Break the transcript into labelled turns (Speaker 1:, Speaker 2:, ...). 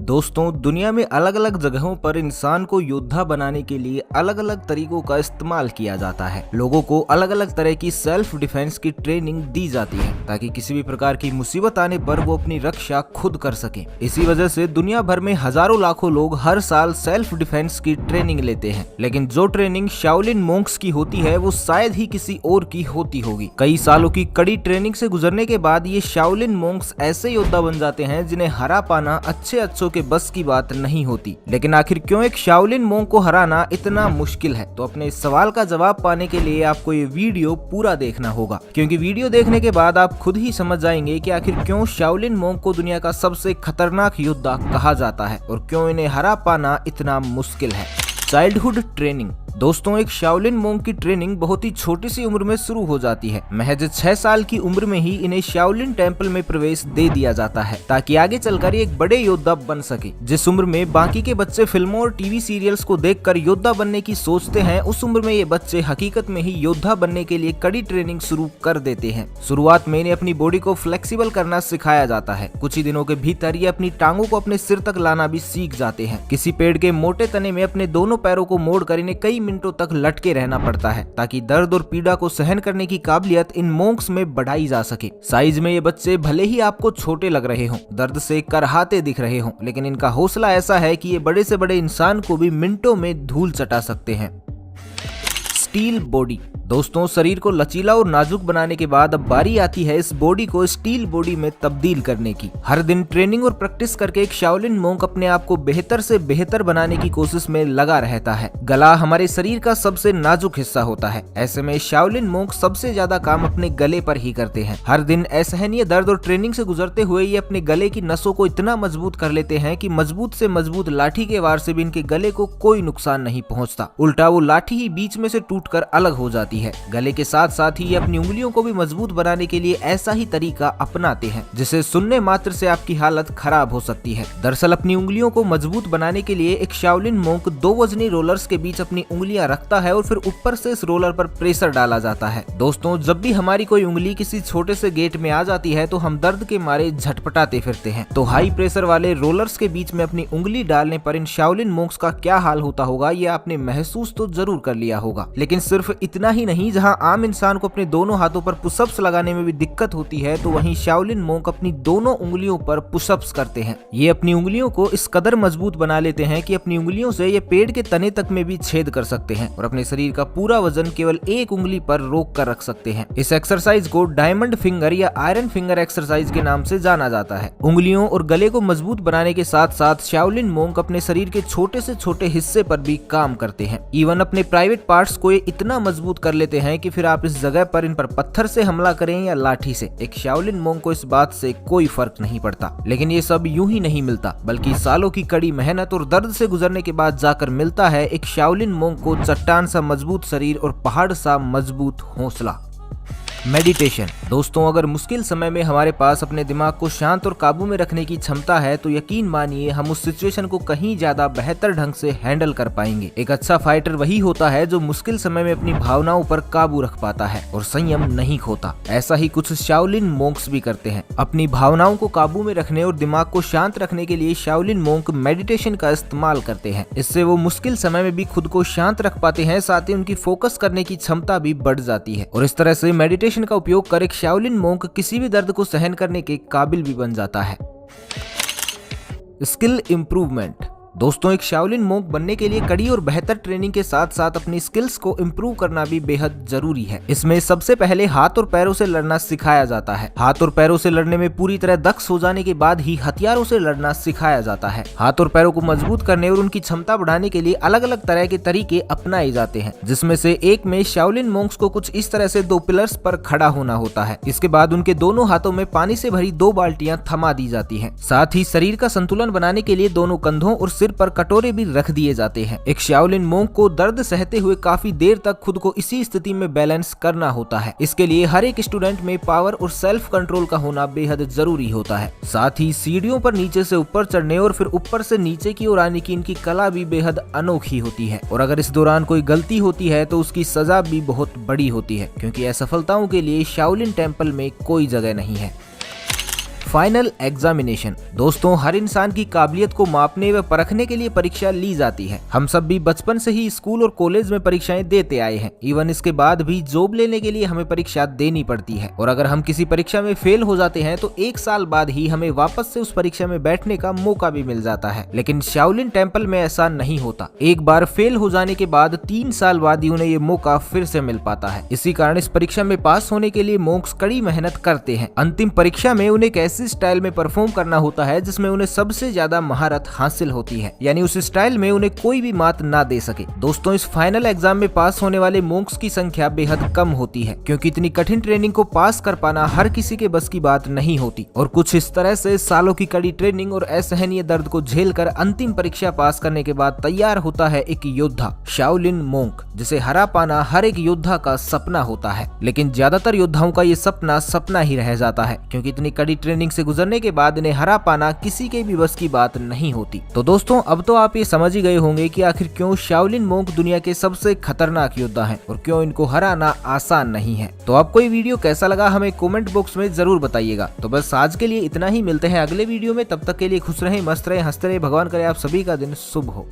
Speaker 1: दोस्तों, दुनिया में अलग अलग जगहों पर इंसान को योद्धा बनाने के लिए अलग अलग तरीकों का इस्तेमाल किया जाता है। लोगों को अलग अलग तरह की सेल्फ डिफेंस की ट्रेनिंग दी जाती है ताकि किसी भी प्रकार की मुसीबत आने पर वो अपनी रक्षा खुद कर सके। इसी वजह से दुनिया भर में हजारों लाखों लोग हर साल सेल्फ डिफेंस की ट्रेनिंग लेते हैं। लेकिन जो ट्रेनिंग शाओलिन मोंक्स की होती है वो शायद ही किसी और की होती होगी। कई सालों की कड़ी ट्रेनिंग से गुजरने के बाद ये शाओलिन मोंक्स ऐसे योद्धा बन जाते हैं जिन्हें हरा पाना अच्छों के बस की बात नहीं होती। लेकिन आखिर क्यों एक शाओलिन मोंक को हराना इतना मुश्किल है? तो अपने इस सवाल का जवाब पाने के लिए आपको ये वीडियो पूरा देखना होगा, क्योंकि वीडियो देखने के बाद आप खुद ही समझ जाएंगे कि आखिर क्यों शाओलिन मोंक को दुनिया का सबसे खतरनाक योद्धा कहा जाता है और क्यों इन्हें हरा पाना इतना मुश्किल है। Childhood training. दोस्तों, एक शाओलिन मोंक की ट्रेनिंग बहुत ही छोटी सी उम्र में शुरू हो जाती है। महज 6 साल की उम्र में ही इन्हें शाओलिन टेम्पल में प्रवेश दे दिया जाता है ताकि आगे चलकर एक बड़े योद्धा बन सके। जिस उम्र में बाकी के बच्चे फिल्मों और टीवी सीरियल्स को देखकर योद्धा बनने की सोचते हैं, उस उम्र में ये बच्चे हकीकत में ही योद्धा बनने के लिए कड़ी ट्रेनिंग शुरू कर देते हैं। शुरुआत में इन्हें अपनी बॉडी को फ्लेक्सिबल करना सिखाया जाता है। कुछ ही दिनों के भीतर ये अपनी टांगों को अपने सिर तक लाना भी सीख जाते हैं। किसी पेड़ के मोटे तने में अपने दोनों पैरों को मोड़कर इन्हें कई मिनटों तक लटके रहना पड़ता है ताकि दर्द और पीड़ा को सहन करने की काबिलियत इन मोंक्स में बढ़ाई जा सके। साइज में ये बच्चे भले ही आपको छोटे लग रहे हों, दर्द से करहाते दिख रहे हों, लेकिन इनका हौसला ऐसा है कि ये बड़े से बड़े इंसान को भी मिनटों में धूल चटा सकते हैं। Steel body. दोस्तों, शरीर को लचीला और नाजुक बनाने के बाद अब बारी आती है इस बॉडी को स्टील बॉडी में तब्दील करने की। हर दिन ट्रेनिंग और प्रैक्टिस करके एक शाओलिन मोंक अपने आप को बेहतर से बेहतर बनाने की कोशिश में लगा रहता है। गला हमारे शरीर का सबसे नाजुक हिस्सा होता है। ऐसे में शाओलिन मोंक सबसे ज्यादा काम अपने गले पर ही करते हैं। हर दिन असहनीय दर्द और ट्रेनिंग से गुजरते हुए ये अपने गले की नसों को इतना मजबूत कर लेते हैं कि मजबूत से मजबूत लाठी के वार से भी इनके गले को कोई नुकसान नहीं पहुंचता। उल्टा वो लाठी ही बीच में से टूटकर अलग हो जाती है। गले के साथ साथ ही अपनी उंगलियों को भी मजबूत बनाने के लिए ऐसा ही तरीका अपनाते हैं जिसे सुनने मात्र से आपकी हालत खराब हो सकती है। दरअसल अपनी उंगलियों को मजबूत बनाने के लिए एक शाओलिन मोंक 2 वजनी रोलर्स के बीच अपनी उंगलियां रखता है और फिर ऊपर से इस रोलर पर प्रेशर डाला जाता है। दोस्तों, जब भी हमारी कोई उंगली किसी छोटे से गेट में आ जाती है तो हम दर्द के मारे झटपटाते फिरते हैं। तो हाई प्रेशर वाले रोलर्स के बीच में अपनी उंगली डालने पर इन शाओलिन मोंक्स का क्या हाल होता होगा ये आपने महसूस तो जरूर कर लिया होगा। लेकिन सिर्फ इतना ही नहीं, जहां आम इंसान को अपने दोनों हाथों पर पुशअप्स लगाने में भी दिक्कत होती है, तो वहीं शाओलिन मोंक अपनी दोनों उंगलियों पर पुशअप्स करते हैं। ये अपनी उंगलियों को इस कदर मजबूत बना लेते हैं कि अपनी उंगलियों से ये पेड़ के तने तक में भी छेद कर सकते हैं और अपने शरीर का पूरा वजन केवल एक उंगली पर रोक कर रख सकते हैं। इस एक्सरसाइज को डायमंड फिंगर या आयरन फिंगर एक्सरसाइज के नाम से जाना जाता है। उंगलियों और गले को मजबूत बनाने के साथ साथ शाओलिन मोंक अपने शरीर के छोटे से छोटे हिस्से पर भी काम करते हैं। इवन अपने प्राइवेट पार्ट्स को ये इतना मजबूत कर लेते हैं कि फिर आप इस जगह पर इन पर पत्थर से हमला करें या लाठी से, एक शाओलिन मोंक को इस बात से कोई फर्क नहीं पड़ता। लेकिन ये सब यूं ही नहीं मिलता, बल्कि सालों की कड़ी मेहनत और दर्द से गुजरने के बाद जाकर मिलता है एक शाओलिन मोंक को चट्टान सा मजबूत शरीर और पहाड़ सा मजबूत हौसला। मेडिटेशन। दोस्तों, अगर मुश्किल समय में हमारे पास अपने दिमाग को शांत और काबू में रखने की क्षमता है तो यकीन मानिए हम उस सिचुएशन को कहीं ज्यादा बेहतर ढंग से हैंडल कर पाएंगे। एक अच्छा फाइटर वही होता है जो मुश्किल समय में अपनी भावनाओं पर काबू रख पाता है और संयम नहीं खोता। ऐसा ही कुछ शाओलिन मोंक्स भी करते हैं। अपनी भावनाओं को काबू में रखने और दिमाग को शांत रखने के लिए शाओलिन मोंक मेडिटेशन का इस्तेमाल करते हैं। इससे वो मुश्किल समय में भी खुद को शांत रख पाते हैं, साथ ही उनकी फोकस करने की क्षमता भी बढ़ जाती है और इस तरह से मेडिटेशन का उपयोग कर एक शाओलिन मोंक किसी भी दर्द को सहन करने के काबिल भी बन जाता है। Skill improvement. दोस्तों, एक शाओलिन मोंक बनने के लिए कड़ी और बेहतर ट्रेनिंग के साथ साथ अपनी स्किल्स को इम्प्रूव करना भी बेहद जरूरी है। इसमें सबसे पहले हाथ और पैरों से लड़ना सिखाया जाता है। हाथ और पैरों से लड़ने में पूरी तरह दक्ष हो जाने के बाद ही हथियारों से लड़ना सिखाया जाता है। हाथ और पैरों को मजबूत करने और उनकी क्षमता बढ़ाने के लिए अलग अलग तरह के तरीके अपनाए जाते हैं, जिसमें से एक में शाओलिन मोंक्स को कुछ इस तरह से 2 पिलर्स पर खड़ा होना होता है। इसके बाद उनके दोनों हाथों में पानी से भरी 2 बाल्टियां थमा दी जाती हैं। साथ ही शरीर का संतुलन बनाने के लिए दोनों कंधों और सिर पर कटोरे भी रख दिए जाते हैं। एक शाओलिन मोंक को दर्द सहते हुए काफी देर तक खुद को इसी स्थिति में बैलेंस करना होता है। इसके लिए हर एक स्टूडेंट में पावर और सेल्फ कंट्रोल का होना बेहद जरूरी होता है। साथ ही सीढ़ियों पर नीचे से ऊपर चढ़ने और फिर ऊपर से नीचे की ओर आने की इनकी कला भी बेहद अनोखी होती है और अगर इस दौरान कोई गलती होती है तो उसकी सजा भी बहुत बड़ी होती है, क्योंकि असफलताओं के लिए शाओलिन टेम्पल में कोई जगह नहीं है। Final examination. दोस्तों, हर इंसान की काबिलियत को मापने व परखने के लिए परीक्षा ली जाती है। हम सब भी बचपन से ही स्कूल और कॉलेज में परीक्षाएं देते आए हैं। इवन इसके बाद भी जॉब लेने के लिए हमें परीक्षा देनी पड़ती है, और अगर हम किसी परीक्षा में फेल हो जाते हैं तो 1 साल बाद ही हमें वापस से उस परीक्षा में बैठने का मौका भी मिल जाता है। लेकिन शाओलिन टेम्पल में ऐसा नहीं होता। एक बार फेल हो जाने के बाद 3 साल बाद ही उन्हें ये मौका फिर से मिल पाता है। इसी कारण इस परीक्षा में पास होने के लिए मोंक्स कड़ी मेहनत करते हैं। अंतिम परीक्षा में उन्हें एक ऐसी स्टाइल में परफॉर्म करना होता है जिसमें उन्हें सबसे ज्यादा महारत हासिल होती है, यानी उस स्टाइल में उन्हें कोई भी मात ना दे सके। दोस्तों, इस फाइनल एग्जाम में पास होने वाले मोंक्स की संख्या बेहद कम होती है, क्योंकि इतनी कठिन ट्रेनिंग को पास कर पाना हर किसी के बस की बात नहीं होती। और कुछ इस तरह से सालों की कड़ी ट्रेनिंग और असहनीय दर्द को झेलकर अंतिम परीक्षा पास करने के बाद तैयार होता है एक योद्धा, शाओलिन मोंक, जिसे हरा पाना हर एक योद्धा का सपना होता है। लेकिन ज्यादातर योद्धाओं का ये सपना ही रह जाता है, क्योंकि इतनी कड़ी ट्रेनिंग से गुजरने के बाद इन्हें हरा पाना किसी के भी बस की बात नहीं होती। तो दोस्तों, अब तो आप ये समझ ही गए होंगे कि आखिर क्यों शाओलिन मोंक दुनिया के सबसे खतरनाक योद्धा हैं और क्यों इनको हराना आसान नहीं है। तो आपको ये वीडियो कैसा लगा हमें कमेंट बॉक्स में जरूर बताइएगा। तो बस आज के लिए इतना ही, मिलते हैं अगले वीडियो में। तब तक के लिए खुश रहें, मस्त रहें, हंसते रहें। भगवान करे आप सभी का दिन शुभ हो।